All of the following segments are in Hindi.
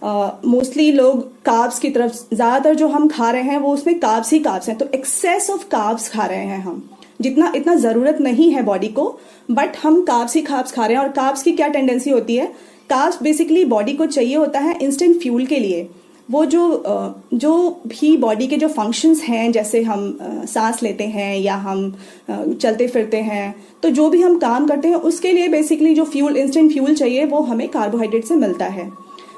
मोस्टली लोग कार्ब्स की तरफ, ज़्यादातर जो हम खा रहे हैं वो उसमें कार्ब्स ही कार्ब्स हैं, तो एक्सेस ऑफ कार्ब्स खा रहे हैं हम, जितना इतना ज़रूरत नहीं है बॉडी को, बट हम कार्ब्स ही कार्ब्स खा रहे हैं। और कार्ब्स की क्या टेंडेंसी होती है, कार्ब्स बेसिकली बॉडी को चाहिए होता है इंस्टेंट फ्यूल के लिए। वो जो भी बॉडी के जो फंक्शंस हैं, जैसे हम सांस लेते हैं या हम चलते फिरते हैं, तो जो भी हम काम करते हैं उसके लिए बेसिकली जो फ्यूल, इंस्टेंट फ्यूल चाहिए, वो हमें कार्बोहाइड्रेट से मिलता है।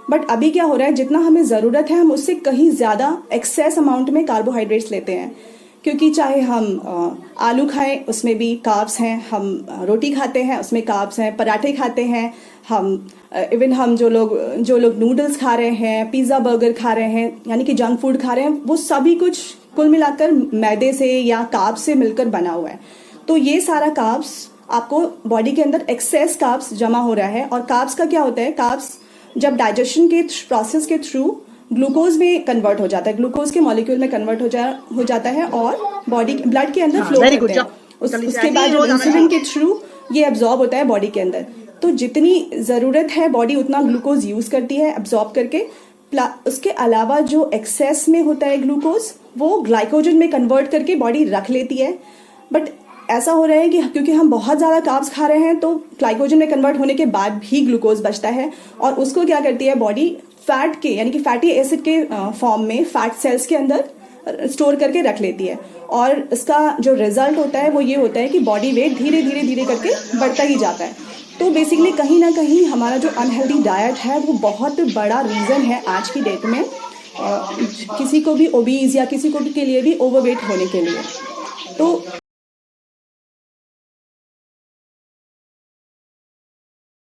बट अभी क्या हो रहा है, जितना हमें ज़रूरत है हम उससे कहीं ज़्यादा एक्सेस अमाउंट में कार्बोहाइड्रेट्स लेते हैं। क्योंकि चाहे हम आलू खाएं उसमें भी कार्ब्स हैं, हम रोटी खाते हैं उसमें कार्ब्स हैं, पराठे खाते हैं हम, इवन हम जो लोग नूडल्स खा रहे हैं, पिज़्ज़ा बर्गर खा रहे हैं, यानी कि जंक फूड खा रहे हैं, वो सभी कुछ कुल मिलाकर मैदे से या कार्ब्स से मिलकर बना हुआ है। तो ये सारा कार्ब्स आपको बॉडी के अंदर एक्सेस कार्ब्स जमा हो रहा है। और कार्ब्स का क्या होता है, कार्ब्स जब डाइजेशन के प्रोसेस के थ्रू ग्लूकोज में कन्वर्ट हो जाता है, ग्लूकोज के मॉलिक्यूल में कन्वर्ट हो जाता है और बॉडी ब्लड के अंदर फ्लो करते हैं। उसके बाद इंसुलिन के थ्रू ये एब्जॉर्ब होता है बॉडी के अंदर। तो जितनी ज़रूरत है बॉडी उतना ग्लूकोज यूज़ करती है एब्जॉर्ब करके। उसके अलावा जो एक्सेस में होता है ग्लूकोज, वो ग्लाइकोजन में कन्वर्ट करके बॉडी रख लेती है। बट ऐसा हो रहा है कि क्योंकि हम बहुत ज़्यादा कार्ब्स खा रहे हैं, तो ग्लाइकोजन में कन्वर्ट होने के बाद भी ग्लूकोज बचता है, और उसको क्या करती है बॉडी, फैट के यानी कि फैटी एसिड के फॉर्म में फैट सेल्स के अंदर स्टोर करके रख लेती है। और इसका जो रिजल्ट होता है वो ये होता है कि बॉडी वेट धीरे धीरे करके बढ़ता ही जाता है। तो बेसिकली कहीं ना कहीं हमारा जो अनहेल्दी डाइट है वो बहुत बड़ा रीज़न है आज की डेट में किसी को भी ओबीज या किसी को भी के लिए भी ओवरवेट होने के लिए। तो